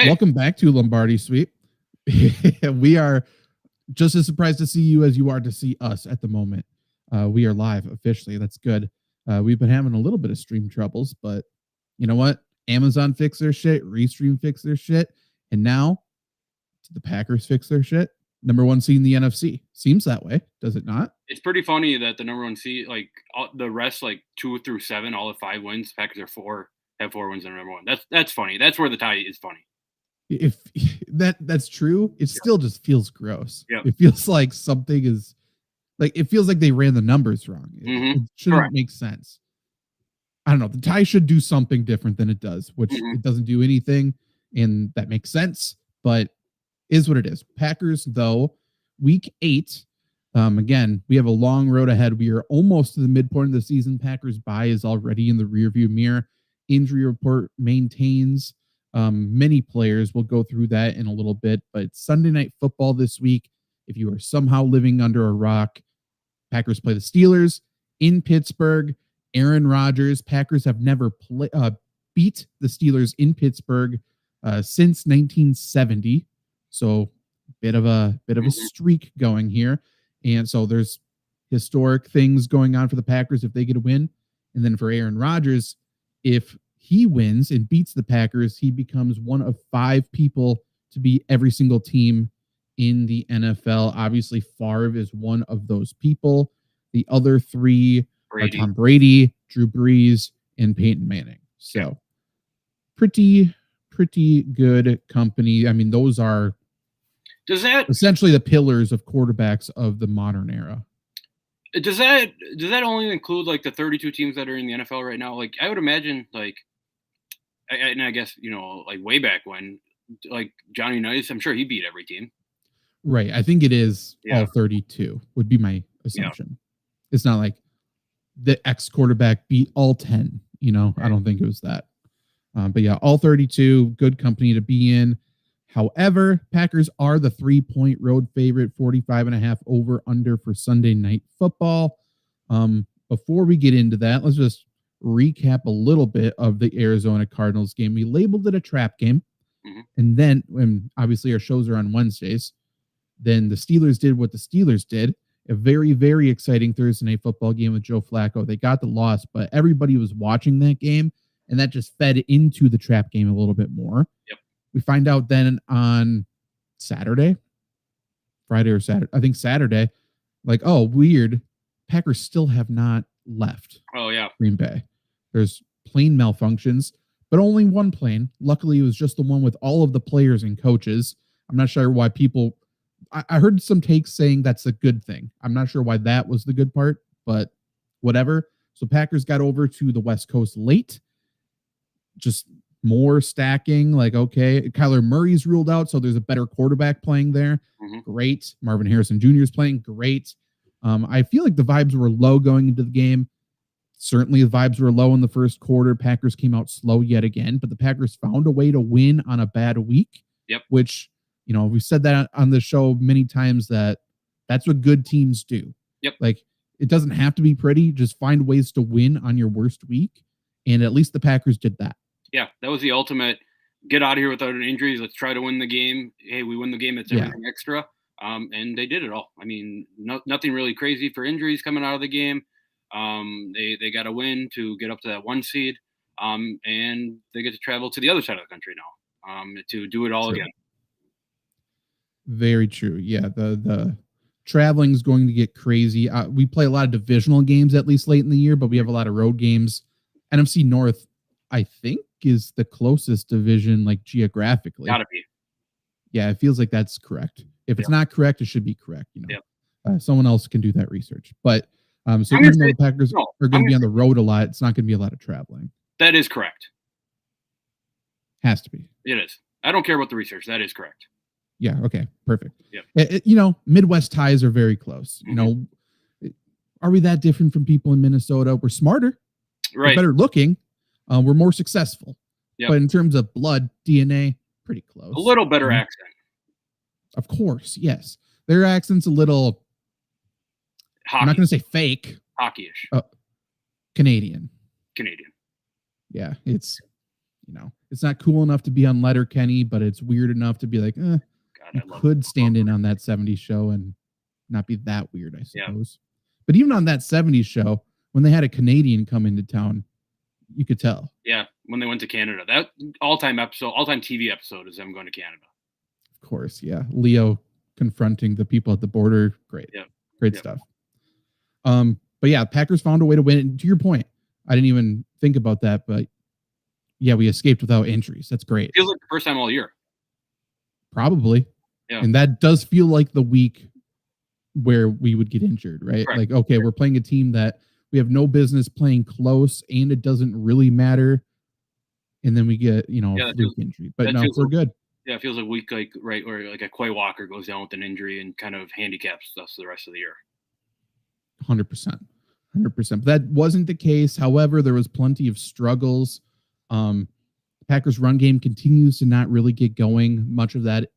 Welcome back to Lombardi Sweep. We are just as surprised to see you as you are to see us at the moment. We are live officially. That's good. We've been having a little bit of stream troubles, but you know what? Amazon fixed their shit, Restream fixed their shit, and now the Packers fix their shit. Number one seed in the NFC. Seems that way, does it not? It's pretty funny that the number one seed, like the rest, like 2 through 7, all the 5 wins. Packers have 4 wins and number one. That's funny. That's where the tie is funny. If that's true, it still just feels gross. Yep. It feels like something is like it feels like they ran the numbers wrong. It shouldn't make sense. I don't know. The tie should do something different than it does, which it doesn't do anything, and that makes sense, but is what it is. Packers, though, week 8. Again, we have a long road ahead. We are almost to the midpoint of the season. Packers bye is already in the rearview mirror. Injury report maintains. Many players will go through that in a little bit, but Sunday Night Football this week. If you are somehow living under a rock, Packers play the Steelers in Pittsburgh. Aaron Rodgers. Packers have never beat the Steelers in Pittsburgh since 1970. So bit of a streak going here. And so there's historic things going on for the Packers if they get a win. And then for Aaron Rodgers, if he wins and beats the Packers, he becomes one of 5 people to beat every single team in the NFL. Obviously, Favre is one of those people. The other 3 are Tom Brady, Drew Brees, and Peyton Manning. So pretty good company. I mean, those are essentially the pillars of quarterbacks of the modern era. Does that only include like the 32 teams that are in the NFL right now? Like I would imagine, like, and I guess like way back when, like Johnny Unitas, I'm sure he beat every team. Right. I think it is all 32 would be my assumption. Yeah. It's not like the ex quarterback beat all 10. Right. I don't think it was that. But yeah, all 32, good company to be in. However, Packers are the 3-point road favorite, 45.5 over under for Sunday Night Football. Before we get into that, let's just recap a little bit of the Arizona Cardinals game. We labeled it a trap game. And then when obviously our shows are on Wednesdays, then the Steelers did what the Steelers did. A very, very exciting Thursday Night Football game with Joe Flacco. They got the loss, but everybody was watching that game, and that just fed into the trap game a little bit more. Yep. We find out then on Friday or Saturday, I think Saturday, like, oh, weird. Packers still have not left. Oh, yeah. Green Bay. There's plane malfunctions, but only one plane. Luckily, it was just the one with all of the players and coaches. I'm not sure why people... I heard some takes saying that's a good thing. I'm not sure why that was the good part, but whatever. So Packers got over to the West Coast late. Just more stacking. Like, okay, Kyler Murray's ruled out, so there's a better quarterback playing there. Great. Marvin Harrison Jr. is playing great. I feel like the vibes were low going into the game. Certainly the vibes were low in the first quarter. Packers came out slow yet again, but the Packers found a way to win on a bad week. Yep. Which, we've said that on the show many times that's what good teams do. Yep. Like, it doesn't have to be pretty. Just find ways to win on your worst week. And at least the Packers did that. Yeah, that was the ultimate get out of here without an injury. Let's try to win the game. Hey, we win the game. It's everything extra. And they did it all. I mean, nothing really crazy for injuries coming out of the game. They got a win to get up to that 1 seed. And they get to travel to the other side of the country now to do it all again. Very true. Yeah, the traveling is going to get crazy. We play a lot of divisional games at least late in the year, but we have a lot of road games. NFC North, I think, is the closest division, like geographically. Gotta be. Yeah, it feels like that's correct. If it's not correct, it should be correct. Someone else can do that research. But so even though the Packers are going to be on the road a lot, it's not going to be a lot of traveling. That is correct. Has to be. It is. I don't care about the research. That is correct. Yeah. Okay. Perfect. Yeah. Midwest ties are very close. Are we that different from people in Minnesota? We're smarter. Right. We're better looking. We're more successful. Yep. But in terms of blood, DNA, pretty close. A little better accent. Of course. Yes. Their accent's a little... Hockey. I'm not going to say fake. Hockey-ish. Canadian. Canadian. Yeah. It's... it's not cool enough to be on Letterkenny, but it's weird enough to be like, you could stand in on that 70s show and not be that weird, I suppose. Yeah. But even on that 70s show, when they had a Canadian come into town, you could tell. Yeah, when they went to Canada. That all-time TV episode is them going to Canada. Of course, yeah. Leo confronting the people at the border. Great. Yeah. Great stuff. But yeah, Packers found a way to win. And to your point, I didn't even think about that, but yeah, we escaped without injuries. That's great. Feels like the first time all year. Probably. Yeah. And that does feel like the week where we would get injured, right? Correct. Like, okay, we're playing a team that we have no business playing close and it doesn't really matter. And then we get, a fluke injury. But no, we're good. Yeah, it feels like a week where like a Quay Walker goes down with an injury and kind of handicaps us the rest of the year. 100%. But that wasn't the case. However, there was plenty of struggles. Packers run game continues to not really get going. Much of that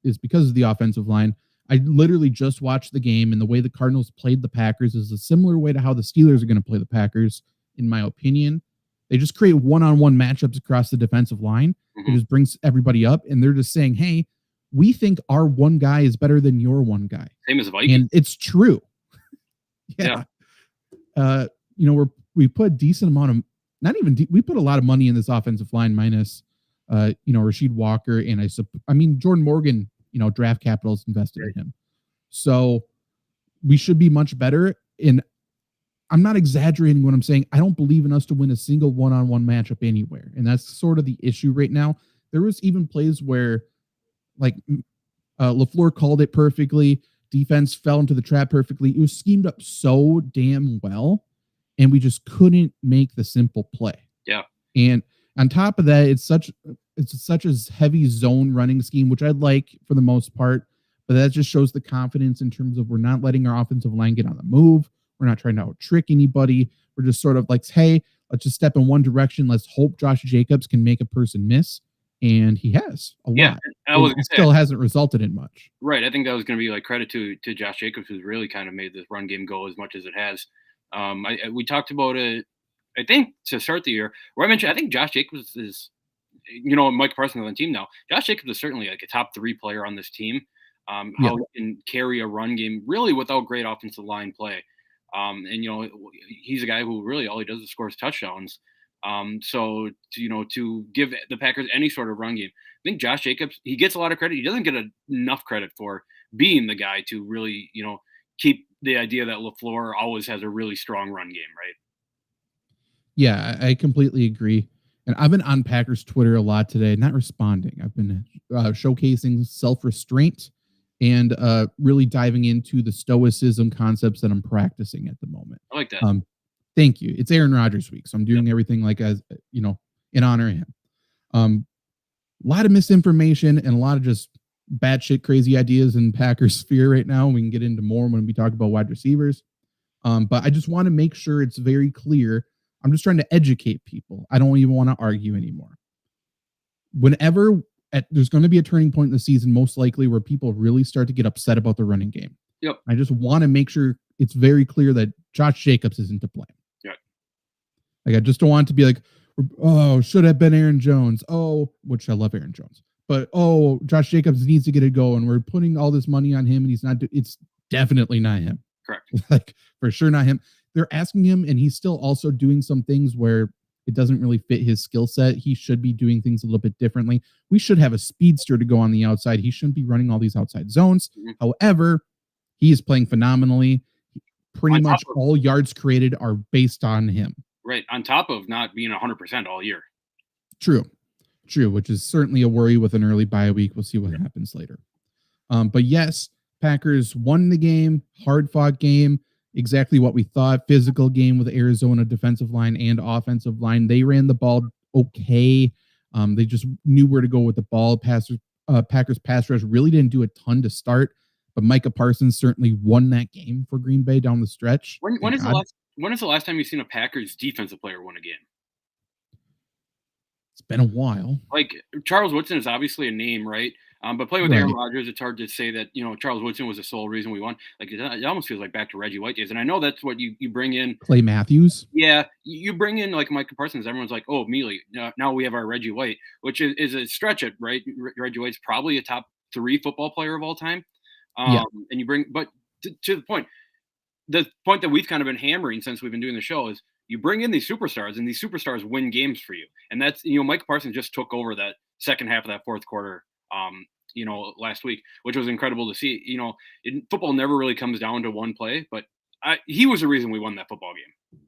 is because of the offensive line. I literally just watched the game, and the way the Cardinals played the Packers is a similar way to how the Steelers are going to play the Packers, in my opinion. They just create one-on-one matchups across the defensive line. Mm-hmm. It just brings everybody up, and they're just saying, hey, we think our one guy is better than your one guy. Same as Vikings. And it's true. Yeah. We put a decent amount of, we put a lot of money in this offensive line minus, Rasheed Walker. And Jordan Morgan, draft capital is invested in him. So we should be much better. And I'm not exaggerating when I'm saying I don't believe in us to win a single one-on-one matchup anywhere. And that's sort of the issue right now. There was even plays where LaFleur called it perfectly. Defense fell into the trap perfectly. It was schemed up so damn well, and we just couldn't make the simple play. Yeah. And on top of that, it's such a heavy zone running scheme, which I like for the most part, but that just shows the confidence in terms of we're not letting our offensive line get on the move. We're not trying to out-trick anybody. We're just sort of like, hey, let's just step in one direction. Let's hope Josh Jacobs can make a person miss. And he has a lot. It still hasn't resulted in much. Right. I think that was going to be credit to Josh Jacobs, who's really kind of made this run game go as much as it has. We talked about it, I think, to start the year, where I mentioned, I think Josh Jacobs is, Mike Parsons on the team now. Josh Jacobs is certainly a top 3 player on this team. How he can carry a run game really without great offensive line play. He's a guy who really all he does is scores touchdowns. So to give the Packers any sort of run game, I think Josh Jacobs, he gets a lot of credit. He doesn't get enough credit for being the guy to really, keep the idea that LaFleur always has a really strong run game, right? Yeah, I completely agree. And I've been on Packers Twitter a lot today, not responding. I've been showcasing self-restraint and really diving into the stoicism concepts that I'm practicing at the moment. I like that. Thank you. It's Aaron Rodgers week, so I'm doing everything in honor of him. A lot of misinformation and a lot of just batshit crazy ideas in Packers sphere right now. We can get into more when we talk about wide receivers. But I just want to make sure it's very clear. I'm just trying to educate people. I don't even want to argue anymore. Whenever there's going to be a turning point in the season, most likely where people really start to get upset about the running game. Yep. I just want to make sure it's very clear that Josh Jacobs isn't to blame. I just don't want it to be like, oh, should have been Aaron Jones. Oh, which I love Aaron Jones. But, Josh Jacobs needs to get it going. We're putting all this money on him, and he's not. It's definitely not him. Correct. For sure not him. They're asking him, and he's still also doing some things where it doesn't really fit his skill set. He should be doing things a little bit differently. We should have a speedster to go on the outside. He shouldn't be running all these outside zones. Mm-hmm. However, he is playing phenomenally. Pretty much all yards created are based on him. Right. On top of not being 100% all year. True. Which is certainly a worry with an early bye week. We'll see what happens later. But yes, Packers won the game. Hard fought game. Exactly what we thought. Physical game with Arizona defensive line and offensive line. They ran the ball okay. They just knew where to go with the ball. Packers pass rush really didn't do a ton to start, but Micah Parsons certainly won that game for Green Bay down the stretch. When is the last time you've seen a Packers defensive player win a game? It's been a while. Charles Woodson is obviously a name, right? But playing with Aaron Rodgers, it's hard to say that, Charles Woodson was the sole reason we won. Like, it almost feels like back to Reggie White days. And I know that's what you bring in. Clay Matthews. Yeah, you bring in like Micah Parsons. Everyone's like, oh, Mealy. Now we have our Reggie White, which is a stretch it, right? Reggie White's probably a top 3 football player of all time. And you bring, but to the point that we've kind of been hammering since we've been doing the show is you bring in these superstars, and these superstars win games for you. And that's, Micah Parsons just took over that second half of that fourth quarter. Last week, which was incredible to see. Football never really comes down to one play, but he was the reason we won that football game.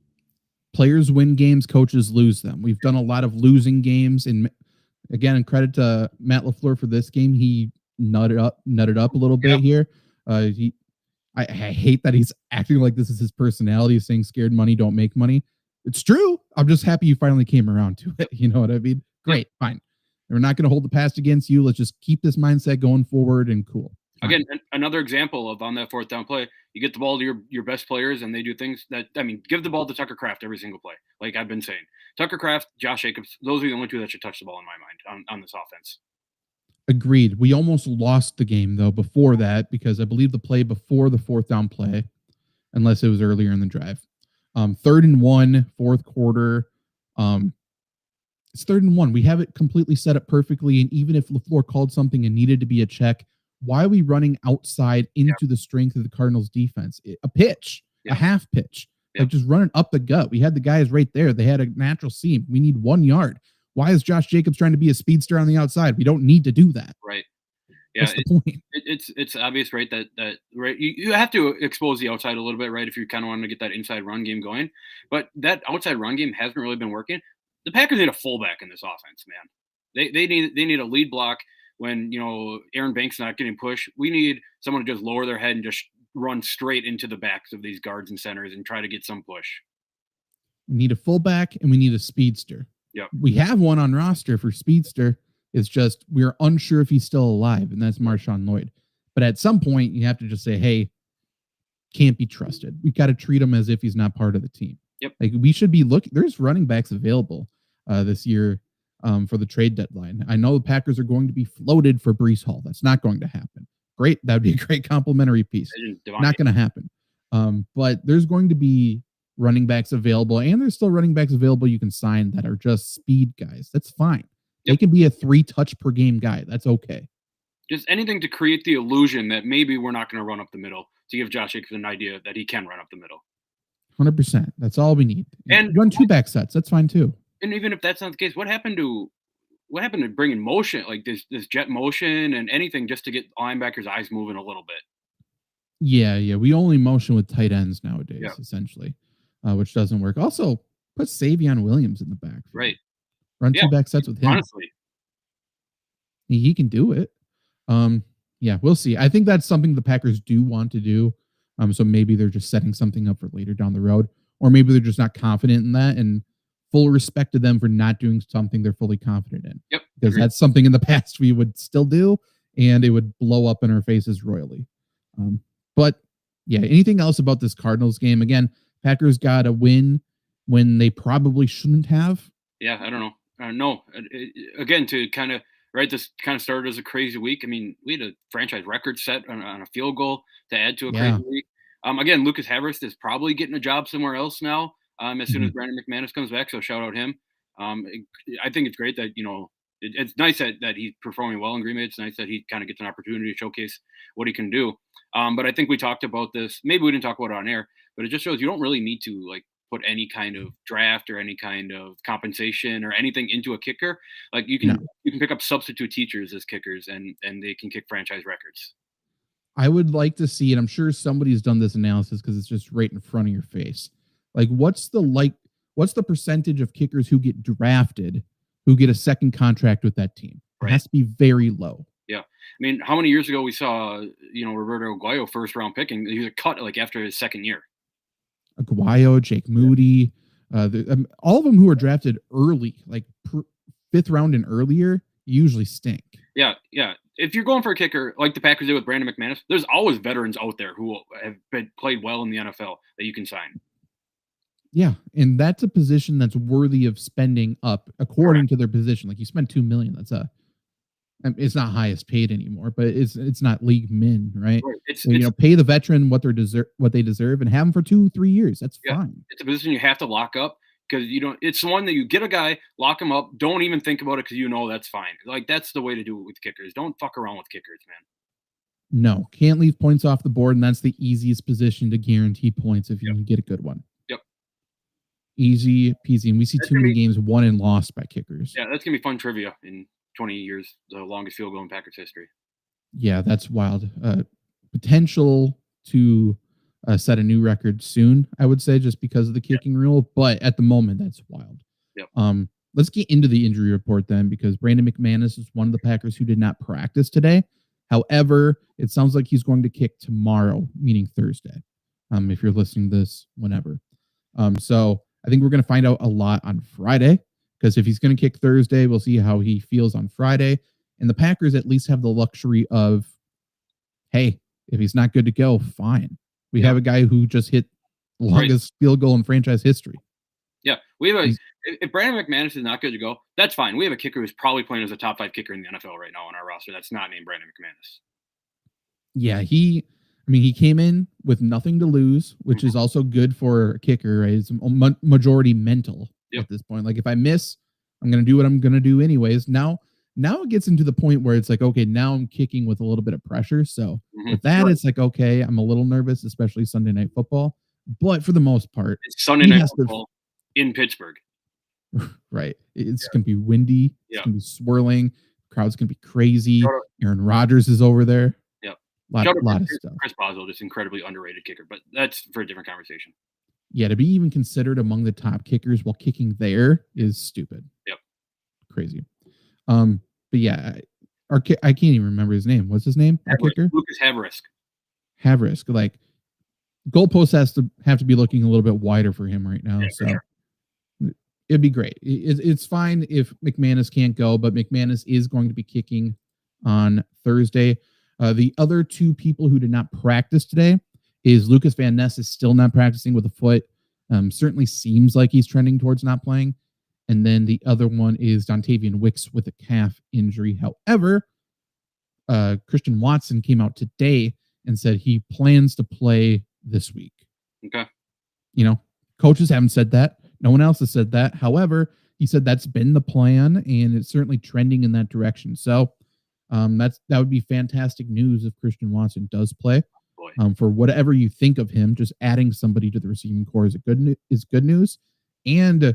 Players win games, coaches lose them. We've done a lot of losing games, and again, credit to Matt LaFleur for this game. He nutted up a little bit here. I hate that he's acting like this is his personality, saying scared money don't make money. It's true. I'm just happy you finally came around to it. You know what I mean? Great, fine. We're not going to hold the past against you. Let's just keep this mindset going forward and cool. Fine. Again, another example of on that fourth down play, you get the ball to your best players, and they do things that, give the ball to Tucker Kraft every single play. Like I've been saying, Tucker Kraft, Josh Jacobs, those are the only two that should touch the ball in my mind on this offense. Agreed. We almost lost the game though before that, because I believe the play before the fourth down play, unless it was earlier in the drive, 3rd and 1, fourth quarter. It's 3rd and 1. We have it completely set up perfectly. And even if LaFleur called something and needed to be a check, why are we running outside into the strength of the Cardinals defense? A pitch, a half pitch, like just running up the gut. We had the guys right there. They had a natural seam. We need 1 yard. Why is Josh Jacobs trying to be a speedster on the outside? We don't need to do that. Right. Yeah. That's the point. It's obvious, right? That right. You have to expose the outside a little bit, right? If you kind of want to get that inside run game going, but that outside run game hasn't really been working. The Packers need a fullback in this offense, man. They need a lead block when Aaron Banks not getting pushed. We need someone to just lower their head and just run straight into the backs of these guards and centers and try to get some push. We need a fullback and we need a speedster. Yep. We have one on roster for speedster. It's just we're unsure if he's still alive, and that's Marshawn Lloyd. But at some point, you have to just say, hey, can't be trusted. We got to treat him as if he's not part of the team. Yep. Like we should be looking. There's running backs available this year for the trade deadline. I know the Packers are going to be floated for Breece Hall. That's not going to happen. Great. That would be a great complimentary piece. Not going to happen. But there's going to be running backs available, and there's still running backs available you can sign that are just speed guys. That's fine. Yep. They can be a 3 touch per game guy. That's okay. Just anything to create the illusion that maybe we're not going to run up the middle, to give Josh Jacobs an idea that he can run up the middle. 100%. That's all we need. And run 2 back sets. That's fine too. And even if that's not the case, what happened to bringing motion, like this jet motion and anything just to get linebackers' eyes moving a little bit? Yeah. We only motion with tight ends nowadays, essentially, which doesn't work. Also, put Savion Williams in the back. Right. Run 2 back sets with him. Honestly, he can do it. We'll see. I think that's something the Packers do want to do. So maybe they're just setting something up for later down the road, or maybe they're just not confident in that, and full respect to them for not doing something they're fully confident in. Yep. Because that's something in the past we would still do, and it would blow up in our faces royally. But yeah, anything else about this Cardinals game? Again, Packers got a win when they probably shouldn't have. Yeah, I don't know. No, again, to kind of this kind of started as a crazy week. I mean, we had a franchise record set on a field goal to add to a crazy week. Again, Lucas Harris is probably getting a job somewhere else now. As soon as Brandon McManus comes back, so shout out him. I think it's great that it's nice that he's performing well in Green Bay. It's nice that he kind of gets an opportunity to showcase what he can do. But I think we talked about this. Maybe we didn't talk about it on air, but it just shows you don't really need to put any kind of draft or any kind of compensation or anything into a kicker. Like you can pick up substitute teachers as kickers, and they can kick franchise records. I would like to see, and I'm sure somebody's done this analysis because it's just right in front of your face. Like, what's the percentage of kickers who get drafted who get a second contract with that team? It has to be very low. Yeah. I mean, how many years ago we saw, Roberto Aguayo first round pick, and he was cut after his second year. Aguayo, Jake Moody, all of them who are drafted early, like 5th round and earlier, usually stink. Yeah. If you're going for a kicker like the Packers did with Brandon McManus, there's always veterans out there who have played well in the NFL that you can sign. Yeah, and that's a position that's worthy of spending up according to their position. Like you spend $2 million, It's not highest paid anymore, but it's not league min, right? It's, so, pay the veteran what they deserve, and have them for 2-3 years. That's fine. It's a position you have to lock up because you don't. It's the one that you get a guy, lock him up, don't even think about it because that's fine. Like that's the way to do it with kickers. Don't fuck around with kickers, man. No, can't leave points off the board, and that's the easiest position to guarantee points if you can get a good one. Yep. Easy peasy, and we see too many games won and lost by kickers. Yeah, that's gonna be fun trivia in 20 years, the longest field goal in Packers history. Yeah, that's wild. Potential to set a new record soon, I would say, just because of the kicking rule. But at the moment, that's wild. Yep. Let's get into the injury report then, because Brandon McManus is one of the Packers who did not practice today. However, it sounds like he's going to kick tomorrow, meaning Thursday. If you're listening to this whenever. So I think we're going to find out a lot on Friday, because if he's going to kick Thursday, we'll see how he feels on Friday. And the Packers at least have the luxury of, hey, if he's not good to go, fine. We have a guy who just hit the longest field goal in franchise history. Yeah, we have if Brandon McManus is not good to go, that's fine. We have a kicker who's probably playing as a top 5 kicker in the NFL right now on our roster. That's not named Brandon McManus. Yeah, he came in with nothing to lose, which is also good for a kicker, right? It's majority mental at this point. Like if I miss, I'm going to do what I'm going to do anyways. Now it gets into the point where it's like, okay, now I'm kicking with a little bit of pressure. So with that, it's like, okay, I'm a little nervous, especially Sunday Night Football. But for the most part, it's Sunday Night Football in Pittsburgh. Right. It's going to be windy. It's going to be swirling. The crowd's going to be crazy. Aaron Rodgers is over there. Yep. Lot of stuff. Chris Boswell, just incredibly underrated kicker, but that's for a different conversation. Yeah, to be even considered among the top kickers while kicking there is stupid. Yep. Crazy. But yeah, I can't even remember his name. What's his name? Our kicker? Lucas Havrisk. Havrisk. Like, goalpost have to be looking a little bit wider for him right now. So it'd be great. It's fine if McManus can't go, but McManus is going to be kicking on Thursday. The other two people who did not practice today is Lucas Van Ness is still not practicing with a foot. Certainly seems like he's trending towards not playing. And then the other one is Dontavian Wicks with a calf injury. However, Christian Watson came out today and said he plans to play this week. Okay. Coaches haven't said that. No one else has said that. However, he said that's been the plan, and it's certainly trending in that direction. So that would be fantastic news if Christian Watson does play. For whatever you think of him, just adding somebody to the receiving core is good news. And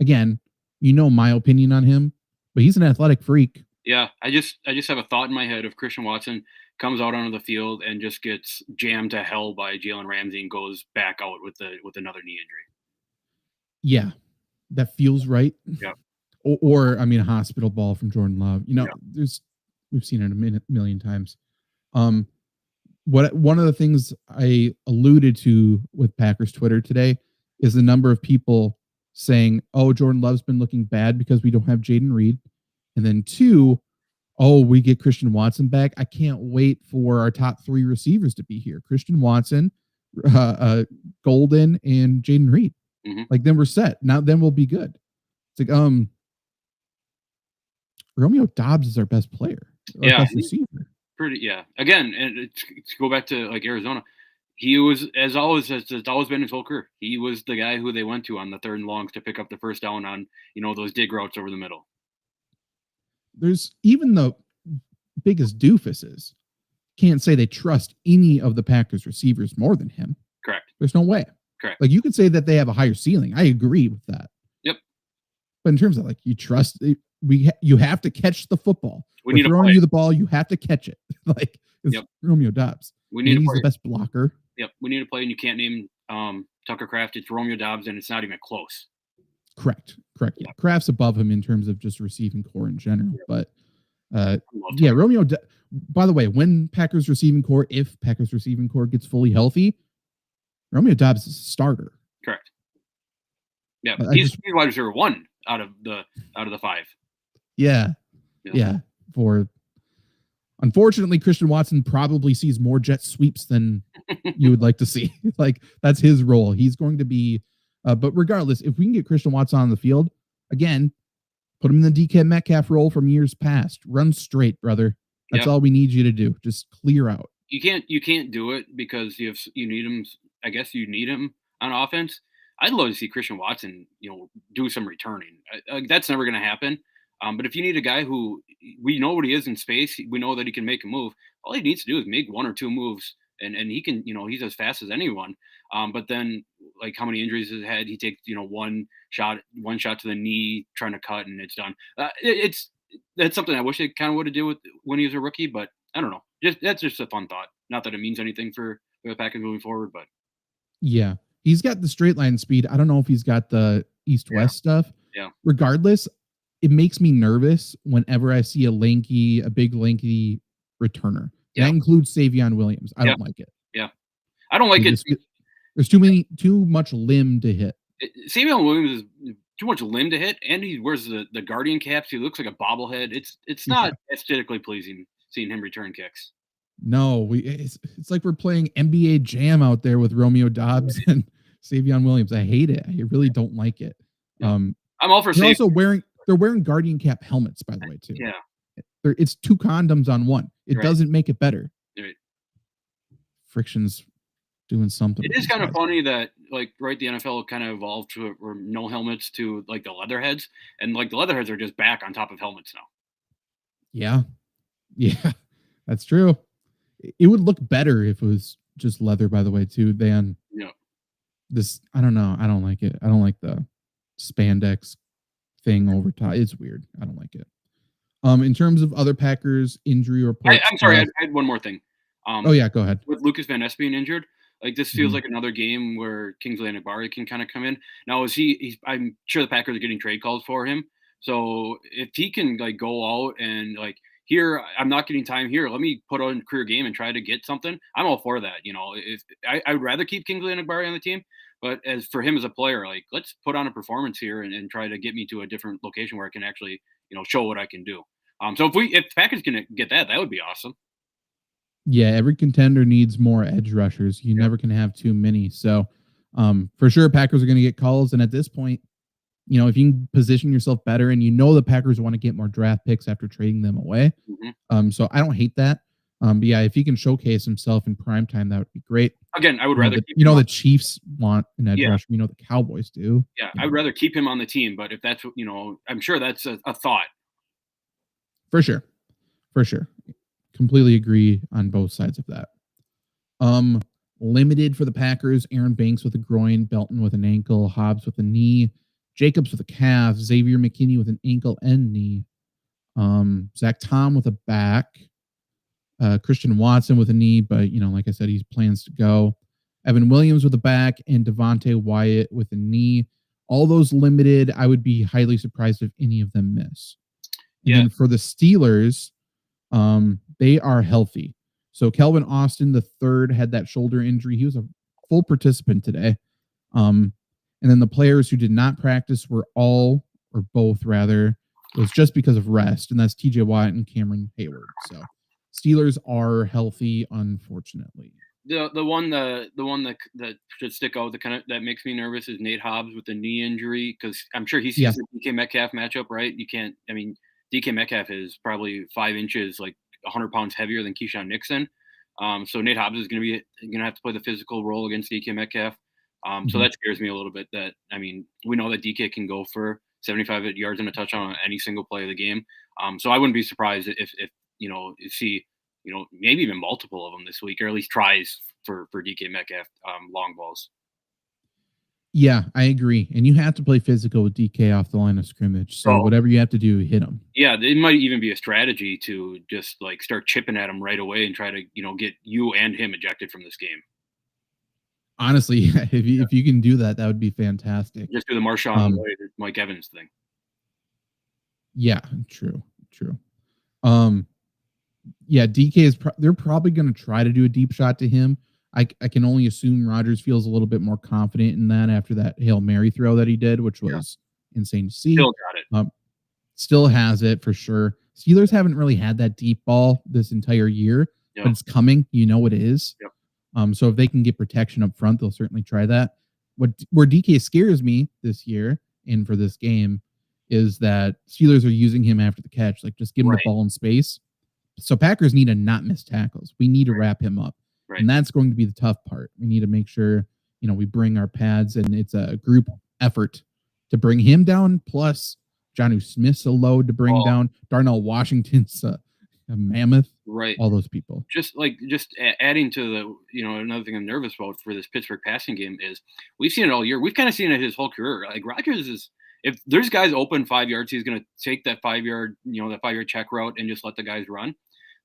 again, my opinion on him, but he's an athletic freak. Yeah, I just have a thought in my head of Christian Watson comes out onto the field and just gets jammed to hell by Jalen Ramsey and goes back out with another knee injury. Yeah, that feels right. Yeah. Or a hospital ball from Jordan Love. We've seen it a million times. One of the things I alluded to with Packers Twitter today is the number of people saying, oh, Jordan Love's been looking bad because we don't have Jaden Reed. And then 2, oh, we get Christian Watson back. I can't wait for our top 3 receivers to be here. Christian Watson, Golden, and Jaden Reed. Mm-hmm. Like, then we're set. Then we'll be good. It's like, Romeo Doubs is our best player. Our best receiver. Again, and to go back to like Arizona, he was it's always been his whole career. He was the guy who they went to on the 3rd and longs to pick up the first down on, those dig routes over the middle. There's even the biggest doofuses can't say they trust any of the Packers receivers more than him. Correct. There's no way. Correct. Like, you could say that they have a higher ceiling. I agree with that. Yep. But in terms of you trust, you have to catch the football. We're throwing you the ball, you have to catch it. It's Romeo Doubs. He's the best blocker. Yep. We need to play, and you can't name Tucker Kraft. It's Romeo Doubs, and it's not even close. Correct. Yeah. Kraft's above him in terms of just receiving core in general. But Romeo. By the way, if Packers receiving core gets fully healthy, Romeo Doubs is a starter. Correct. Yeah, he's wide receiver 1 out of the 5. Yeah. Unfortunately, Christian Watson probably sees more jet sweeps than you would like to see. That's his role. He's going to be, but regardless, if we can get Christian Watson on the field, again, Put him in the DK Metcalf role from years past. Run straight, brother. That's all we need you to do. Just clear out. You can't do it because you need him. I guess you need him on offense. I'd love to see Christian Watson, do some returning. That's never going to happen. But if you need a guy who we know what he is in space, we know that he can make a move. All he needs to do is make one or two moves, and he can. He's as fast as anyone. But then, like how many injuries he's had, he takes one shot to the knee, trying to cut, and it's done. That's something I wish they kind of would have did with when he was a rookie, but I don't know. That's just a fun thought. Not that it means anything for the Packers moving forward, but yeah, he's got the straight line speed. I don't know if he's got the east-west stuff. Yeah. Regardless, it makes me nervous whenever I see a big lanky returner. Yeah. That includes Savion Williams. I don't like it. Yeah, I don't like it. There's too much limb to hit. Savion Williams is too much limb to hit, and he wears the Guardian caps. He looks like a bobblehead. It's not aesthetically pleasing seeing him return kicks. No, it's like we're playing NBA Jam out there with Romeo Dobbs and Savion Williams. I hate it. I really don't like it. Yeah. I'm all for Savion. They're wearing Guardian cap helmets, by the way, too. Yeah. It's two condoms on one. It doesn't make it better. Right. Friction's doing something. It is kind of funny that the NFL kind of evolved to no helmets to like the leatherheads, and like the leatherheads are just back on top of helmets now. Yeah, that's true. It would look better if it was just leather, by the way, too, than this. I don't know. I don't like it. I don't like the spandex thing over top. It's weird. I don't like it. In terms of other Packers injury reports, I'm sorry. I had one more thing. Go ahead. With Lucas Van Ness being injured, this feels like another game where Kingsley Enagbare can kind of come in. Now, I'm sure the Packers are getting trade calls for him. So if he can go out and here, I'm not getting time here, let me put on a career game and try to get something, I'm all for that. If I would rather keep Kingsley Enagbare on the team, but as for him as a player, let's put on a performance here and try to get me to a different location where I can actually, show what I can do. So if Packers can get that would be awesome. Yeah, every contender needs more edge rushers. You never can have too many. So for sure, Packers are going to get calls. And at this point, if you can position yourself better and the Packers want to get more draft picks after trading them away. So I don't hate that. But yeah, if he can showcase himself in prime time, that would be great. Again, I would rather keep the Chiefs want an edge rusher. The Cowboys do. Yeah, I would rather keep him on the team. But if that's I'm sure that's a thought. For sure. Completely agree on both sides of that. Limited for the Packers, Aaron Banks with a groin, Belton with an ankle, Hobbs with a knee, Jacobs with a calf, Xavier McKinney with an ankle and knee, Zach Tom with a back, Christian Watson with a knee, but like I said, he plans to go. Evan Williams with a back and Devontae Wyatt with a knee. All those limited. I would be highly surprised if any of them miss. And then for the Steelers, they are healthy. So Kelvin Austin III had that shoulder injury. He was a full participant today. And then the players who did not practice were all, or both rather, it was just because of rest, and that's TJ Watt and Cameron Hayward. So Steelers are healthy, unfortunately. The one that should stick out that makes me nervous is Nate Hobbs with the knee injury, because I'm sure he sees the DK Metcalf matchup, right? DK Metcalf is probably 5 inches, 100 pounds heavier than Keyshawn Nixon. So Nate Hobbs is going to have to play the physical role against DK Metcalf. So that scares me a little bit. We know that DK can go for 75 yards and a touchdown on any single play of the game. So I wouldn't be surprised if see, maybe even multiple of them this week, or at least tries for DK Metcalf long balls. Yeah, I agree. And you have to play physical with DK off the line of scrimmage. So whatever you have to do, hit him. Yeah, it might even be a strategy to just start chipping at him right away and try to, get you and him ejected from this game. Honestly, if you can do that, that would be fantastic. Just do the Marshawn Mike Evans thing. Yeah, true. Yeah, DK is they're probably going to try to do a deep shot to him. I can only assume Rodgers feels a little bit more confident in that after that Hail Mary throw that he did, which was insane to see. Still got it. Still has it for sure. Steelers haven't really had that deep ball this entire year, but it's coming. It is. Yep. So if they can get protection up front, they'll certainly try that. Where DK scares me this year and for this game is that Steelers are using him after the catch. Like, just give him the ball in space. So Packers need to not miss tackles. We need to wrap him up. And that's going to be the tough part. We need to make sure, we bring our pads, and it's a group effort to bring him down. Plus, Jonnu Smith's a load to bring down. Darnell Washington's a mammoth. Right. All those people. Just adding to the, another thing I'm nervous about for this Pittsburgh passing game is we've seen it all year. We've kind of seen it his whole career. Like, Rodgers is, if there's guys open 5 yards, he's going to take that 5 yard, that 5 yard check route and just let the guys run.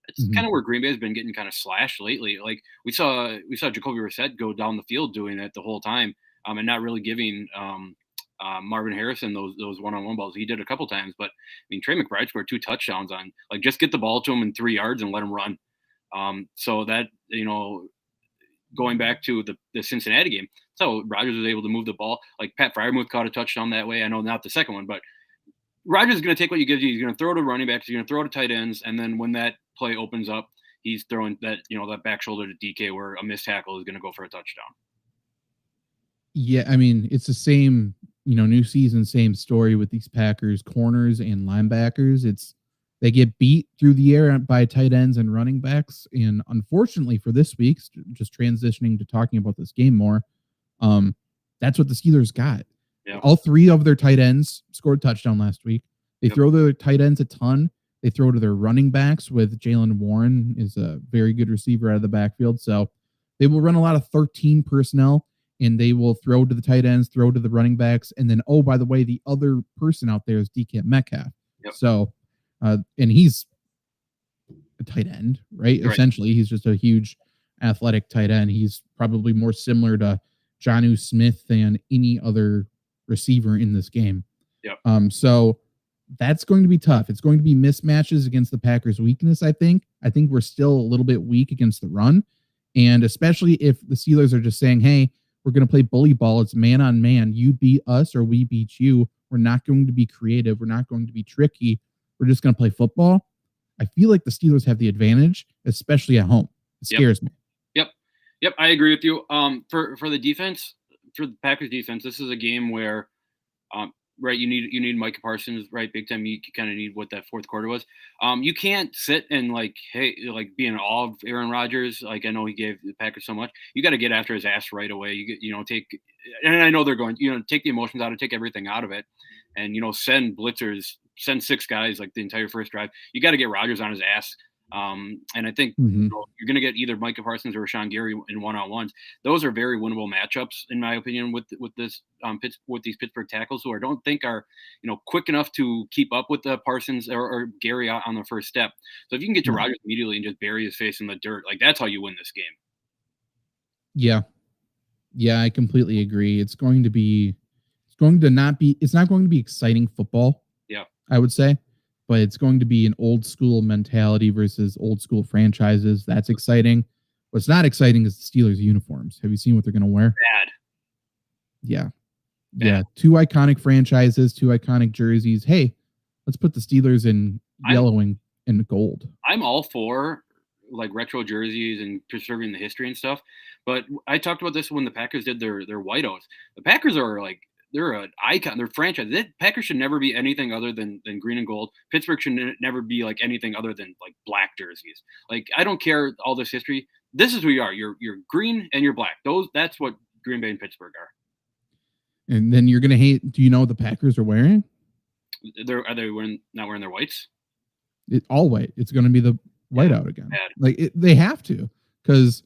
It's kind of where Green Bay has been getting kind of slashed lately. Like, we saw Jacoby Brissett go down the field doing that the whole time, and not really giving Marvin Harrison those one-on-one balls. He did a couple times, but I mean, Trey McBride scored 2 touchdowns on, like, just get the ball to him in 3 yards and let him run. So that, going back to the Cincinnati game, so Rodgers was able to move the ball. Like, Pat Freiermuth caught a touchdown that way. I know not the second one, but Rodgers is going to take what you give you. He's going to throw to running backs. He's going to throw to tight ends. And then when that play opens up, he's throwing that, that back shoulder to DK where a missed tackle is going to go for a touchdown. Yeah. I mean, it's the same, new season, same story with these Packers corners and linebackers. They get beat through the air by tight ends and running backs. And unfortunately for this week, just transitioning to talking about this game more, that's what the Steelers got. Yeah. All 3 of their tight ends scored a touchdown last week. They throw their tight ends a ton. They throw to their running backs with Jaylen Warren is a very good receiver out of the backfield. So they will run a lot of 13 personnel, and they will throw to the tight ends, throw to the running backs. And then, by the way, the other person out there is DK Metcalf. Yep. So, and he's a tight end, right? Essentially, he's just a huge athletic tight end. He's probably more similar to Jonnu Smith than any other receiver in this game. Yep. So that's going to be tough. It's going to be mismatches against the Packers' weakness, I think. I think we're still a little bit weak against the run. And especially if the Steelers are just saying, hey, we're going to play bully ball. It's man on man. You beat us or we beat you. We're not going to be creative. We're not going to be tricky. We're just going to play football. I feel like the Steelers have the advantage, especially at home. It scares me. Yep. I agree with you. For the defense, for the Packers defense, this is a game where, you need Micah Parsons, right? Big time. You kind of need what that fourth quarter was. You can't sit and be in awe of Aaron Rodgers. Like, I know he gave the Packers so much. You got to get after his ass right away. And I know they're going, take the emotions out of it, take everything out of it, and send blitzers, send 6 guys like the entire first drive. You got to get Rodgers on his ass. And I think you're going to get either Micah Parsons or Rashawn Gary in one-on-ones. Those are very winnable matchups, in my opinion, with these Pittsburgh tackles who I don't think are, quick enough to keep up with the Parsons or Gary on the first step. So if you can get to Rodgers immediately and just bury his face in the dirt, like, that's how you win this game. Yeah, I completely agree. It's not going to be exciting football. Yeah, I would say. But it's going to be an old school mentality versus old school franchises. That's exciting. What's not exciting is the Steelers uniforms. Have you seen what they're going to wear? Bad. Yeah. 2 iconic franchises, 2 iconic jerseys. Hey, let's put the Steelers in yellow and gold. I'm all for retro jerseys and preserving the history and stuff. But I talked about this when the Packers did their whiteouts. The Packers are they're an icon. They're franchise. Packers should never be anything other than green and gold. Pittsburgh should never be anything other than black jerseys. I don't care all this history. This is who you are. You're green and you're black. That's what Green Bay and Pittsburgh are. And then you're gonna hate. Do you know what the Packers are wearing? Are they not wearing their whites? All white. It's gonna be the whiteout again. Bad. They have to, because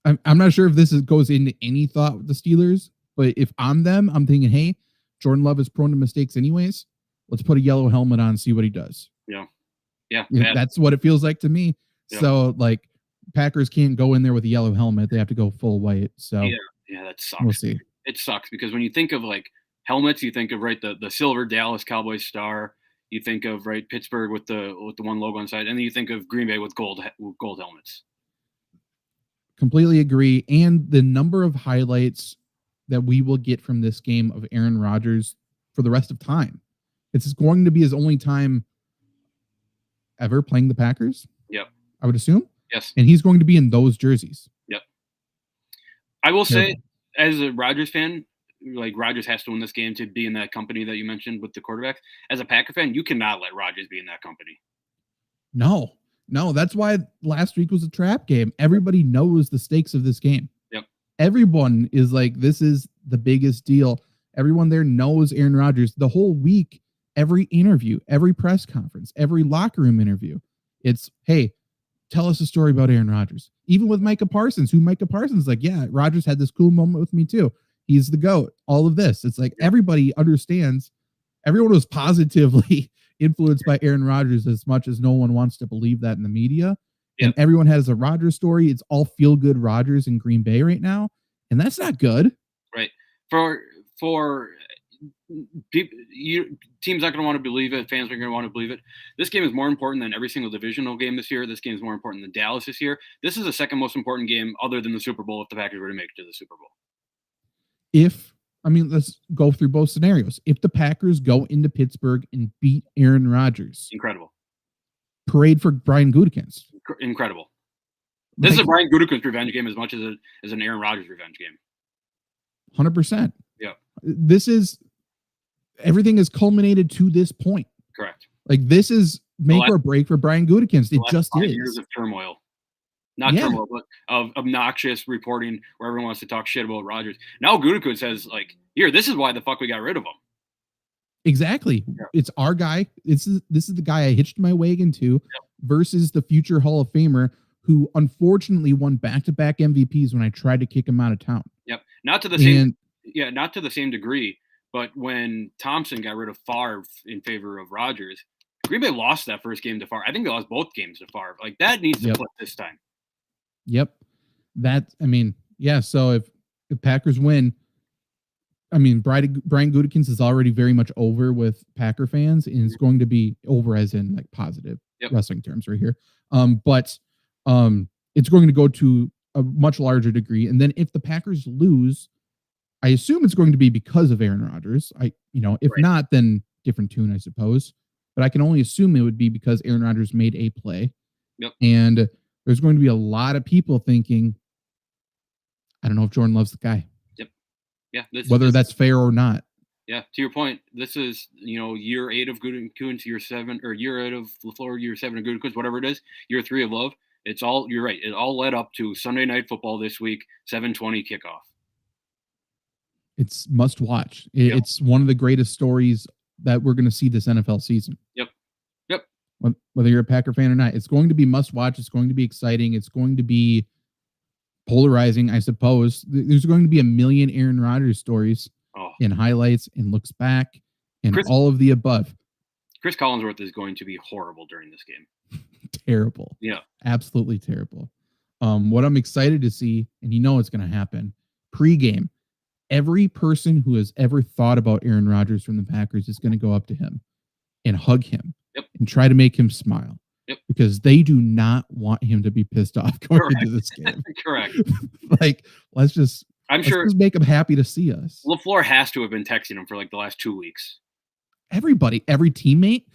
I'm not sure if this goes into any thought with the Steelers. But if I'm them, I'm thinking, hey, Jordan Love is prone to mistakes anyways. Let's put a yellow helmet on and see what he does. Yeah. That's what it feels like to me. Yeah. So, Packers can't go in there with a yellow helmet. They have to go full white. So, yeah, that sucks. We'll see. It sucks because when you think of helmets, you think of the silver Dallas Cowboys star. You think of Pittsburgh with the one logo on the side, and then you think of Green Bay with gold helmets. Completely agree. And the number of highlights that we will get from this game of Aaron Rodgers for the rest of time. It's going to be his only time ever playing the Packers. Yep. I would assume. Yes. And he's going to be in those jerseys. Yep. I will say, as a Rodgers fan, like Rodgers has to win this game to be in that company that you mentioned with the quarterbacks. As a Packer fan, you cannot let Rodgers be in that company. No, that's why last week was a trap game. Everybody knows the stakes of this game. Yep. Everyone is like, this is the biggest deal. Everyone there knows Aaron Rodgers. The whole week, every interview, every press conference, every locker room interview, it's, hey, tell us a story about Aaron Rodgers. Even with Micah Parsons, is like, yeah, Rodgers had this cool moment with me too. He's the GOAT. All of this. It's like everybody understands. Everyone was positively influenced by Aaron Rodgers as much as no one wants to believe that in the media. Yep. And everyone has a Rodgers story. It's all feel good Rodgers in Green Bay right now. And that's not good. Right. For people, teams not going to want to believe it. Fans are going to want to believe it. This game is more important than every single divisional game this year. This game is more important than Dallas this year. This is the second most important game other than the Super Bowl if the Packers were to make it to the Super Bowl. Let's go through both scenarios. If the Packers go into Pittsburgh and beat Aaron Rodgers. Incredible. Parade for Brian Gutekunst. Incredible. This is a Brian Gutekunst revenge game as much as an Aaron Rodgers revenge game. 100%. Yeah. Everything is culminated to this point. Correct. Like this is make or break for Brian Gutekunst. It just is. Years of turmoil. Not turmoil, but of obnoxious reporting where everyone wants to talk shit about Rodgers. Now Gutekunst says, like, here, this is why the fuck we got rid of him. Exactly. Yeah. It's our guy. This is the guy I hitched my wagon to versus the future Hall of Famer who unfortunately won back-to-back MVPs when I tried to kick him out of town. Yep. Not to the same degree, but when Thompson got rid of Favre in favor of Rodgers, Green Bay lost that first game to Favre. I think they lost both games to Favre. Like that needs to flip this time. Yep. So if Packers win, Brian Gutekunst is already very much over with Packer fans, and it's going to be over as in like positive wrestling terms right here. But it's going to go to a much larger degree. And then if the Packers lose, I assume it's going to be because of Aaron Rodgers. If not, then different tune, I suppose. But I can only assume it would be because Aaron Rodgers made a play. Yep. And there's going to be a lot of people thinking, I don't know if Jordan Love's the guy. Yep. Yeah. Whether that's fair or not. Yeah. To your point, this is, year 8 of Gutekunst, year 7, or year 8 of LaFleur, year 7 of Gutekunst, whatever it is, year 3 of Love. You're right. It all led up to Sunday Night Football this week, 7:20 kickoff. It's must watch. It's one of the greatest stories that we're going to see this NFL season. Yep. Whether you're a Packer fan or not, it's going to be must watch. It's going to be exciting. It's going to be polarizing, I suppose. There's going to be a million Aaron Rodgers stories in highlights and looks back and all of the above. Chris Collinsworth is going to be horrible during this game. Terrible. Yeah. Absolutely terrible. What I'm excited to see, and it's going to happen, pregame, every person who has ever thought about Aaron Rodgers from the Packers is going to go up to him and hug him and try to make him smile because they do not want him to be pissed off going into this game. Correct. Let's just make him happy to see us. LaFleur has to have been texting him for like the last 2 weeks. Everybody, every teammate,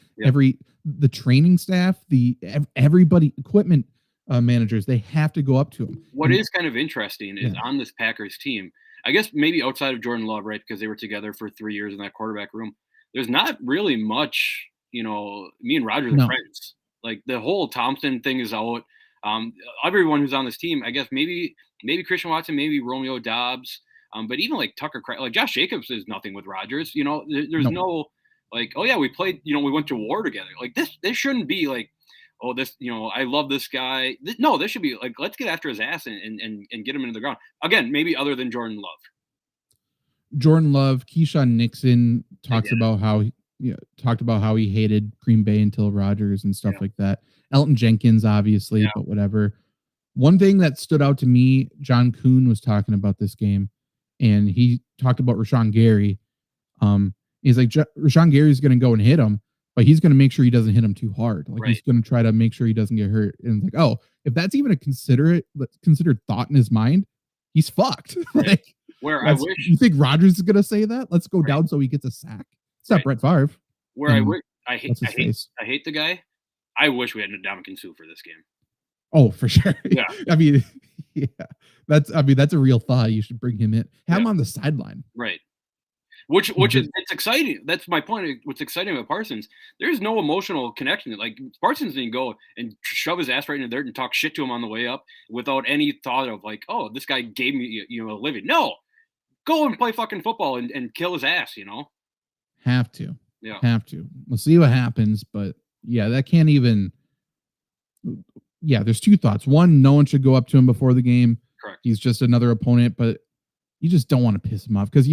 the training staff, everybody, equipment managers, they have to go up to him. What is kind of interesting is on this Packers team, I guess maybe outside of Jordan Love, right? Because they were together for 3 years in that quarterback room. There's not really much, me and Rodgers are friends. Like the whole Thompson thing is out. Everyone who's on this team, I guess maybe Christian Watson, maybe Romeo Doubs. But even like Tucker, like Josh Jacobs is nothing with Rodgers. There's no like, oh yeah, we played, we went to war together. Like this shouldn't be like, oh, this, I love this guy. No, this should be like, let's get after his ass and get him into the ground. Again, maybe other than Jordan Love. Keyshawn Nixon talks about how he hated Green Bay until Rodgers and stuff like that. Elton Jenkins, obviously, but whatever. One thing that stood out to me, John Kuhn was talking about this game, and he talked about Rashawn Gary. He's like, Rashawn Gary's going to go and hit him, but he's going to make sure he doesn't hit him too hard. Like he's going to try to make sure he doesn't get hurt. And it's like, oh, if that's even a considered thought in his mind, he's fucked. Like, I wish you think Rodgers is going to say that? Let's go down so he gets a sack. It's not Brett Favre. I hate the guy. I wish we had Ndamukong Suh for this game. Oh, for sure. Yeah. That's a real thought. You should bring him in. Have him on the sideline. Right. Which is it's exciting. That's my point. What's exciting about Parsons, there's no emotional connection. Like Parsons didn't go and shove his ass right in the dirt and talk shit to him on the way up without any thought of like, oh, this guy gave me a living. No, go and play fucking football and kill his ass. Have to. Yeah. Have to. We'll see what happens, but yeah, that can't even. Yeah, there's two thoughts. One, no one should go up to him before the game. Correct. He's just another opponent, but you just don't want to piss him off because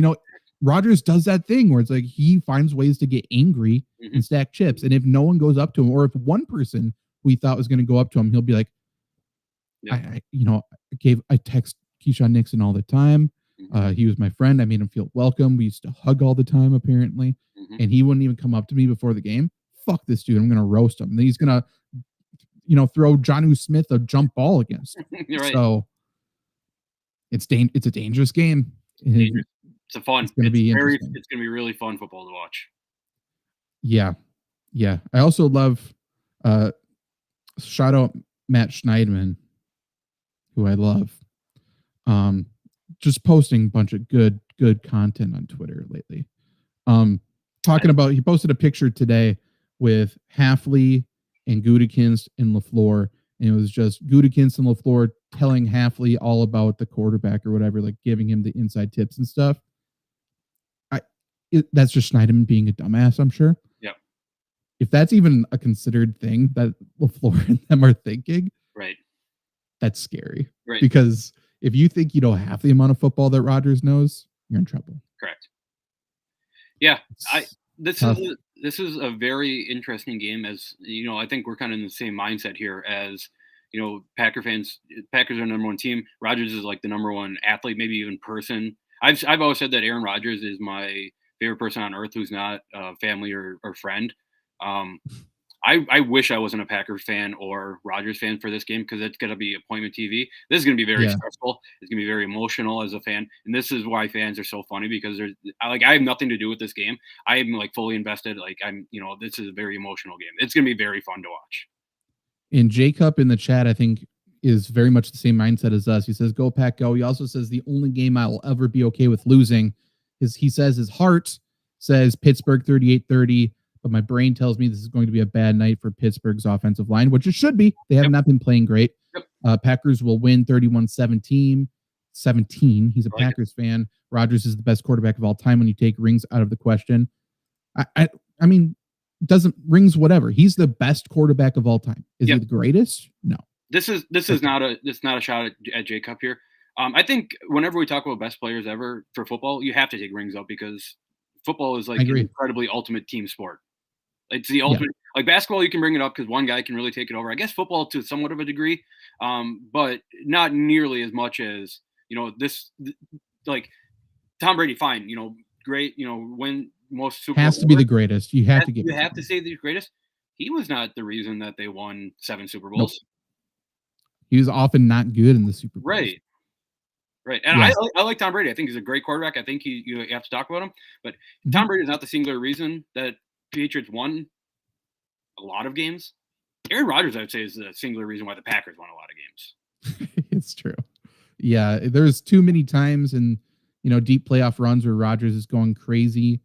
Rodgers does that thing where it's like he finds ways to get angry and stack chips. And if no one goes up to him, or if one person we thought was going to go up to him, he'll be like, I text Keyshawn Nixon all the time. He was my friend. I made him feel welcome. We used to hug all the time, apparently. And he wouldn't even come up to me before the game. Fuck this dude. I'm going to roast him. And then he's going to, throw Jonnu Smith a jump ball against him. Right. So it's a dangerous game. It's fun. It's going to be really fun football to watch. Yeah. Yeah. I also love shout out Matt Schneidman, who I love. Just posting a bunch of good content on Twitter lately. Talking about, he posted a picture today with Hafley and Gutekunst and LaFleur, and it was just Gutekunst and LaFleur telling Hafley all about the quarterback or whatever, like giving him the inside tips and stuff. That's just Schneidman being a dumbass, I'm sure. Yeah. If that's even a considered thing that LaFleur and them are thinking, right, that's scary. Right. Because if you think you know half the amount of football that Rodgers knows, you're in trouble. Correct. Yeah, this is a very interesting game. As I think we're kind of in the same mindset here as Packer fans. Packers are the number one team. Rodgers is like the number one athlete, maybe even person. I've always said that Aaron Rodgers is my favorite person on earth who's not family or friend. I wish I wasn't a Packers fan or Rodgers fan for this game because it's going to be appointment TV. This is going to be very stressful. It's going to be very emotional as a fan. And this is why fans are so funny because I have nothing to do with this game. I am fully invested. This is a very emotional game. It's going to be very fun to watch. And Jacob in the chat, I think, is very much the same mindset as us. He says, go Pack, go. He also says the only game I will ever be okay with losing is, he says, his heart says Pittsburgh 38-30. But my brain tells me this is going to be a bad night for Pittsburgh's offensive line, which it should be. They have not been playing great. Packers will win 31-17. He's a Packers fan. Rodgers is the best quarterback of all time when you take rings out of the question. I mean, doesn't rings whatever. He's the best quarterback of all time. Is he the greatest? No. This is not a shot at Jacob here. I think whenever we talk about best players ever for football, you have to take rings out because football is an incredibly ultimate team sport. It's the ultimate. Like basketball, you can bring it up because one guy can really take it over. I guess football to somewhat of a degree, but not nearly as much as this. Like Tom Brady, fine, great, win most Super Bowl. Has to be the greatest. You have to say the greatest. He was not the reason that they won 7 Super Bowls. Nope. He was often not good in the Super Bowls. Right. And I like Tom Brady. I think he's a great quarterback. I think you have to talk about him. But Tom Brady is not the singular reason that Patriots won a lot of games. Aaron Rodgers, I would say, is the singular reason why the Packers won a lot of games. It's true. Yeah, there's too many times in deep playoff runs where Rodgers is going crazy,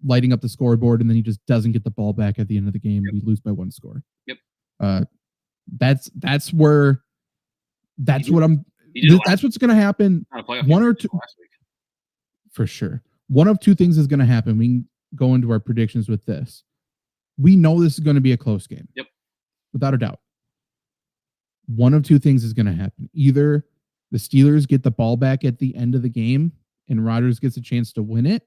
lighting up the scoreboard, and then he just doesn't get the ball back at the end of the game. We lose by 1 score. That's what's going to happen. One or two last week. For sure. One of two things is going to happen. We can go into our predictions with this. We know this is going to be a close game. Yep. Without a doubt. One of two things is going to happen. Either the Steelers get the ball back at the end of the game and Rodgers gets a chance to win it,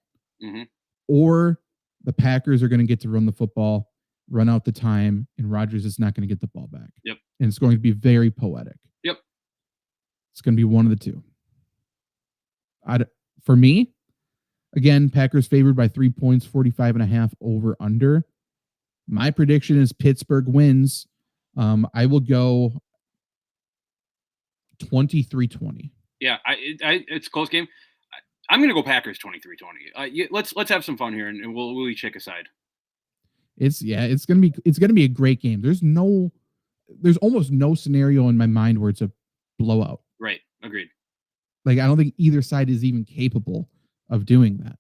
or the Packers are going to get to run the football, run out the time, and Rodgers is not going to get the ball back. Yep. And it's going to be very poetic. Yep. It's going to be one of the two. For me, again, Packers favored by 3 points, 45.5 over under. My prediction is Pittsburgh wins. I will go 23-20. Yeah, it's a close game. I'm going to go Packers 23-20. Let's have some fun here, and we'll each take a side. It's going to be a great game. There's almost no scenario in my mind where it's a blowout. Right. Agreed. Like, I don't think either side is even capable of doing that.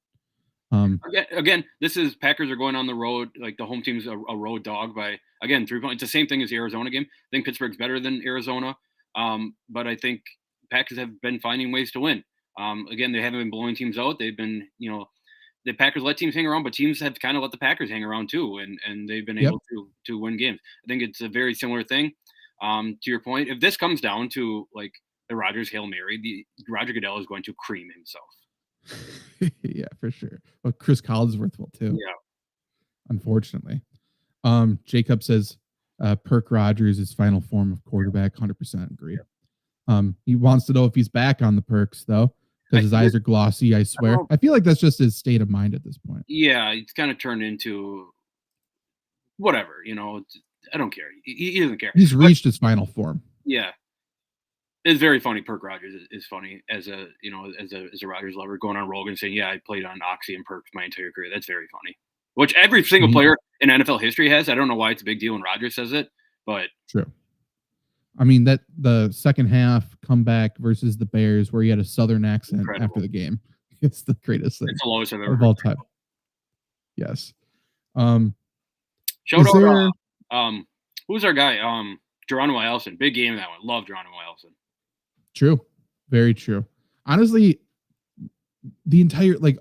Again, this is Packers are going on the road. Like the home team's a road dog by, again, 3 points. It's the same thing as the Arizona game. I think Pittsburgh's better than Arizona. But I think Packers have been finding ways to win. Again, they haven't been blowing teams out. They've been, the Packers let teams hang around, but teams have kind of let the Packers hang around too, and they've been able to win games. I think it's a very similar thing. To your point, if this comes down to like the Rodgers Hail Mary, the Roger Goodell is going to cream himself. Yeah, for sure. Well, Chris Collinsworth will too. Yeah. Unfortunately. Jacob says Perk Rodgers is final form of quarterback. 100% agree. He wants to know if he's back on the perks though, because his eyes are glossy. I swear. I feel like that's just his state of mind at this point. Yeah, it's kind of turned into whatever. I don't care. He doesn't care. He's reached his final form. Yeah. It's very funny. Perk Rodgers is funny as a Rodgers lover, going on Rogan saying, "Yeah, I played on Oxy and Perks my entire career." That's very funny. Which every single player in NFL history has. I don't know why it's a big deal when Rodgers says it, but true. I mean, that the second half comeback versus the Bears, where he had a Southern accent after the game, it's the greatest thing. It's the lowest I've ever of all time. Yes. Shout out. Who's our guy? Geronimo Allison. Big game in that one. Love Geronimo Allison. True. Very true. Honestly, the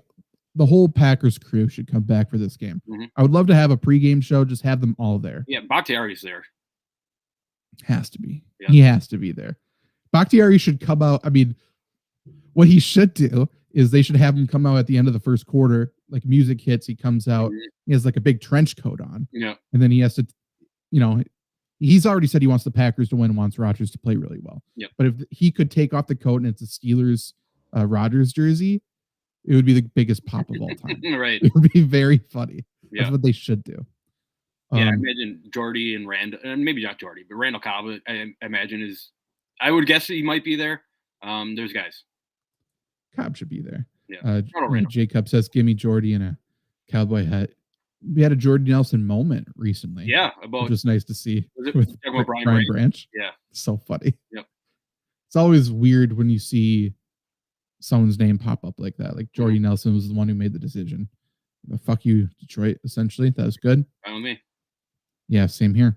whole Packers crew should come back for this game. Mm-hmm. I would love to have a pregame show, just have them all there. Yeah, Bakhtiari's there. Has to be. Yeah. He has to be there. Bakhtiari should come out. I mean, what he should do is they should have him come out at the end of the first quarter, like music hits, he comes out, he has like a big trench coat on. Yeah. And then he has to, he's already said he wants the Packers to win, wants Rodgers to play really well. Yep. But if he could take off the coat and it's a Steelers Rodgers jersey, it would be the biggest pop of all time. Right. It would be very funny. Yeah. That's what they should do. Yeah, I imagine Jordy and Randall, and maybe not Jordy, but Randall Cobb, I imagine I would guess he might be there. There's guys. Cobb should be there. Yeah. Jacob says, "Give me Jordy in a cowboy hat." We had a Jordy Nelson moment recently. Yeah, which was nice to see with Brian Branch. Yeah, so funny. Yep. It's always weird when you see someone's name pop up like that. Like Jordy Nelson was the one who made the decision. Fuck you, Detroit. Essentially, that was good. Fine with me. Yeah, same here.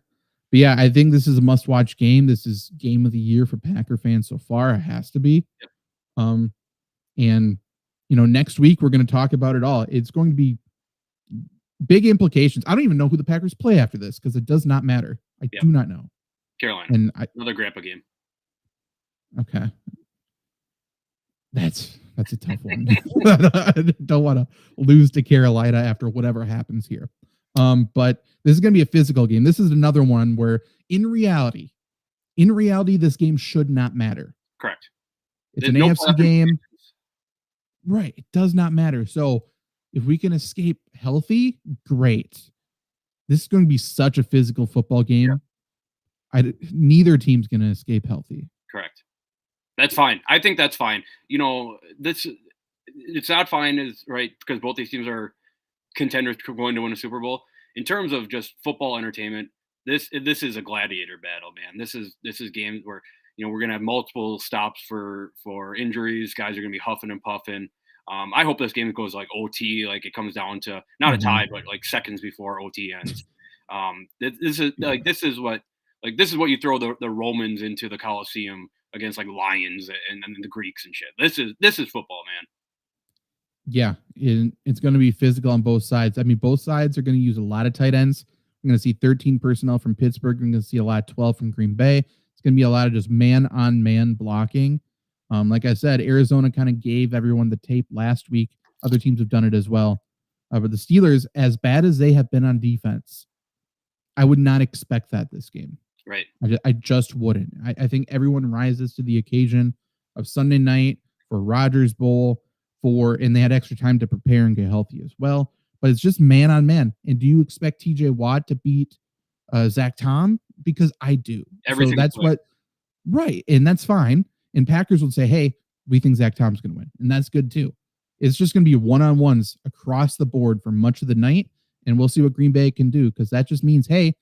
But yeah, I think this is a must-watch game. This is game of the year for Packer fans so far. It has to be. Yep. And next week we're going to talk about it all. It's going to be big implications. I don't even know who the Packers play after this because it does not matter. I do not know. Carolina. And another grandpa game. Okay. That's a tough one. I don't want to lose to Carolina after whatever happens here. But this is going to be a physical game. This is another one where in reality, this game should not matter. Correct. It's an AFC game. Right. It does not matter. So if we can escape healthy, great. This is going to be such a physical football game. Yeah. Neither team's going to escape healthy. Correct. That's fine. I think that's fine. It's not fine is right because both these teams are contenders going to win a Super Bowl. In terms of just football entertainment, this is a gladiator battle, man. This is games where we're gonna have multiple stops for injuries. Guys are gonna be huffing and puffing. I hope this game goes like OT, like it comes down to not a tie, but like seconds before OT ends. This is what you throw the Romans into the Colosseum against like lions and the Greeks and shit. This is football, man. Yeah, it's going to be physical on both sides. I mean, both sides are going to use a lot of tight ends. We're going to see 13 personnel from Pittsburgh. We're going to see a lot of 12 from Green Bay. It's going to be a lot of just man-on-man blocking. Like I said, Arizona kind of gave everyone the tape last week. Other teams have done it as well. But the Steelers, as bad as they have been on defense, I would not expect that this game. Right. I just wouldn't. I think everyone rises to the occasion of Sunday night for Rodgers Bowl. And they had extra time to prepare and get healthy as well. But it's just man on man. And do you expect TJ Watt to beat Zach Tom? Because I do. Everything. So that's right. And that's fine. And Packers would say, hey, we think Zach Tom's going to win. And that's good too. It's just going to be one-on-ones across the board for much of the night. And we'll see what Green Bay can do. Because that just means, hey,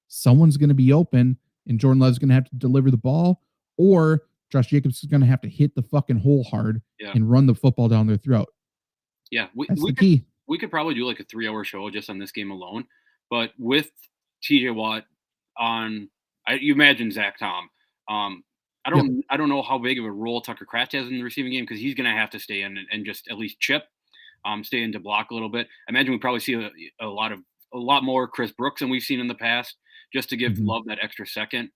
someone's going to be open and Jordan Love's going to have to deliver the ball, or Josh Jacobs is going to have to hit the fucking hole hard and run the football down their throat. Yeah. That's the key. we could probably do like a 3-hour show just on this game alone. But with TJ Watt on, you imagine Zach Tom. I don't know how big of a role Tucker Kraft has in the receiving game because he's going to have to stay in and just at least chip, stay in to block a little bit. I imagine we probably see a lot more Chris Brooks than we've seen in the past, just to give Love that extra second.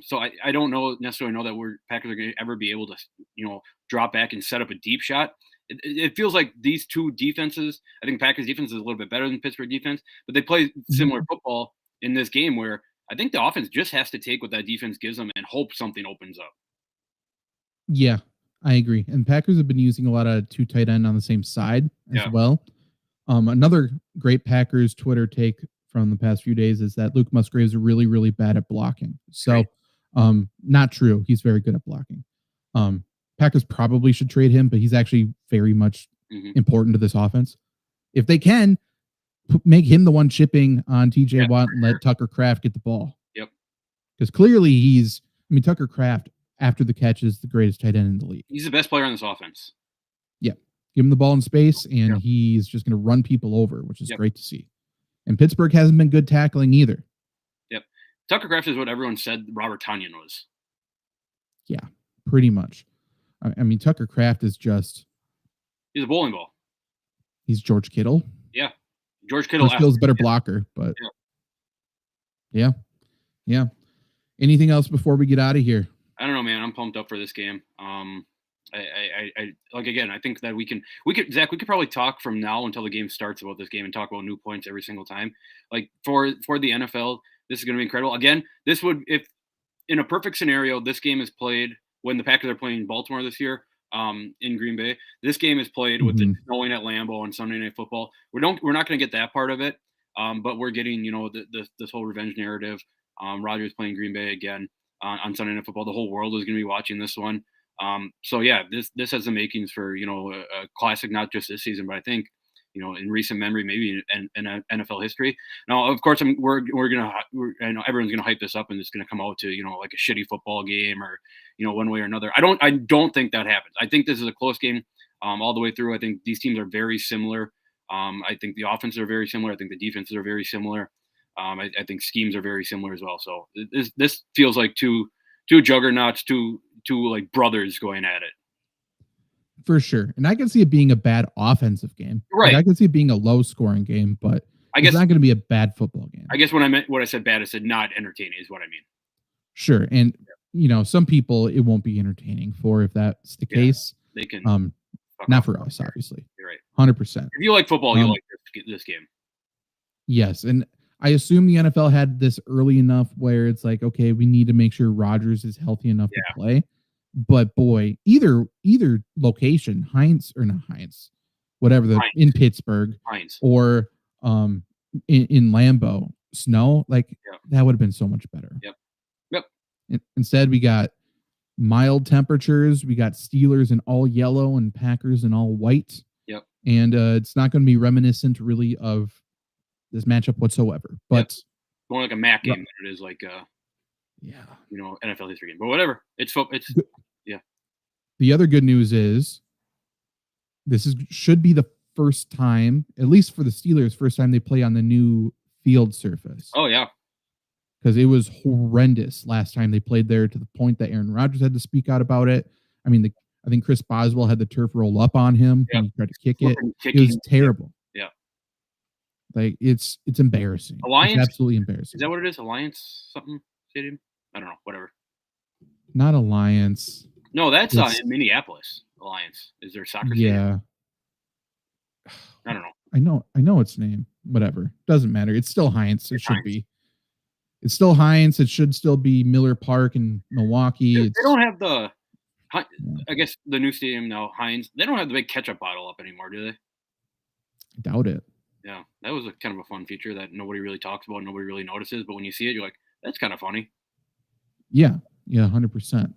So I don't necessarily know that Packers are going to ever be able to, drop back and set up a deep shot. It feels like these two defenses, I think Packers defense is a little bit better than Pittsburgh defense, but they play similar football in this game where I think the offense just has to take what that defense gives them and hope something opens up. Yeah, I agree. And Packers have been using a lot of two tight end on the same side as well. Another great Packers Twitter take from the past few days is that Luke Musgrave is really, really bad at blocking. So, not true. He's very good at blocking. Packers probably should trade him, but he's actually very much important to this offense. If they can, make him the one chipping on TJ Watt and let Tucker Kraft get the ball. Yep. Because clearly Tucker Kraft, after the catch, is the greatest tight end in the league. He's the best player on this offense. Yeah. Give him the ball in space, and he's just going to run people over, which is great to see. And Pittsburgh hasn't been good tackling either. Yep. Tucker Kraft is what everyone said Robert Tonyan was. Yeah, pretty much. I mean, Tucker Kraft is just... He's a bowling ball. He's George Kittle. Yeah. George Kittle's a better blocker, but... Yeah. Anything else before we get out of here? I don't know, man. I'm pumped up for this game. I like, again, I think that we could probably talk from now until the game starts about this game and talk about new points every single time. Like for the NFL, this is going to be incredible. Again, if in a perfect scenario, this game is played when the Packers are playing Baltimore this year, in Green Bay. This game is played with it snowing at Lambeau on Sunday Night Football. We're not going to get that part of it. But we're getting, this whole revenge narrative. Rodgers playing Green Bay again on Sunday Night Football. The whole world is going to be watching this one. So yeah, this has the makings for, a classic, not just this season, but I think, in recent memory, maybe in NFL history. Now, of course, I know everyone's going to hype this up and it's going to come out to, like a shitty football game or, one way or another. I don't think that happens. I think this is a close game all the way through. I think these teams are very similar. I think the offenses are very similar. I think the defenses are very similar. I think schemes are very similar as well. So this feels like two juggernauts, two like brothers going at it. For sure. And I can see it being a bad offensive game. Right. Like, I can see it being a low scoring game, but it's not going to be a bad football game. I guess when I said bad, I said not entertaining is what I mean. Sure. And, some people it won't be entertaining for if that's the case. They can. Not for us, obviously. You're right. 100%. If you like football, you like this game. Yes. And I assume the NFL had this early enough where it's like, okay, we need to make sure Rodgers is healthy enough to play. But boy, either location, Heinz, whatever, in Pittsburgh or in Lambeau, snow, that would have been so much better. Yep. Instead, we got mild temperatures. We got Steelers in all yellow and Packers in all white. Yep. And it's not going to be reminiscent really of this matchup whatsoever. But more like a MAC game than it is like NFL history game. But whatever. It's yeah. The other good news is should be the first time, at least for the Steelers, first time they play on the new field surface. Oh yeah. Because it was horrendous last time they played there, to the point that Aaron Rodgers had to speak out about it. I mean, I think Chris Boswell had the turf roll up on him when he tried to kick it. It was terrible. Yeah. Like, it's embarrassing. Alliance? It's absolutely embarrassing. Is that what it is? Alliance something stadium? I don't know. Whatever. Not Alliance. No, that's in Minneapolis. Alliance. Is there soccer stadium? Yeah. I don't know. I know its name. Whatever. Doesn't matter. It's still Heinz. It should be. It's still Heinz. It should still be Miller Park in Milwaukee. They don't have I guess the new stadium now, Heinz. They don't have the big ketchup bottle up anymore, do they? I doubt it. Yeah, that was kind of a fun feature that nobody really talks about, nobody really notices. But when you see it, you're like, that's kind of funny. Yeah, 100%.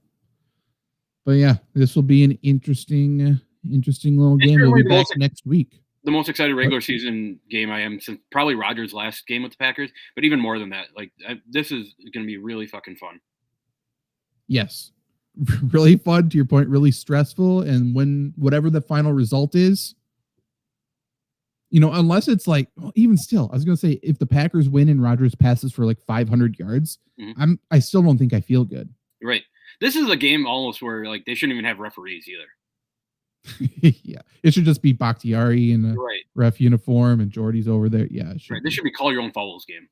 But yeah, this will be an interesting little game. We'll be back next week. The most excited regular season game I am since probably Rodgers' last game with the Packers, but even more than that, this is going to be really fucking fun. Yes, really fun. To your point, really stressful. And whatever the final result is, unless it's like, well, even still, I was going to say, if the Packers win and Rodgers passes for like 500 yards, I still don't think I feel good. Right. This is a game almost where like they shouldn't even have referees either. Yeah, it should just be Bakhtiari in a ref uniform and Jordy's over there. Yeah, This should be call your own fouls game.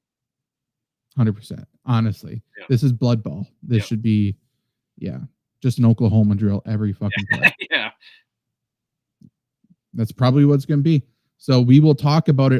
100%. Honestly, this is blood ball. This should be, just an Oklahoma drill every fucking play. Yeah, that's probably what's going to be. So we will talk about it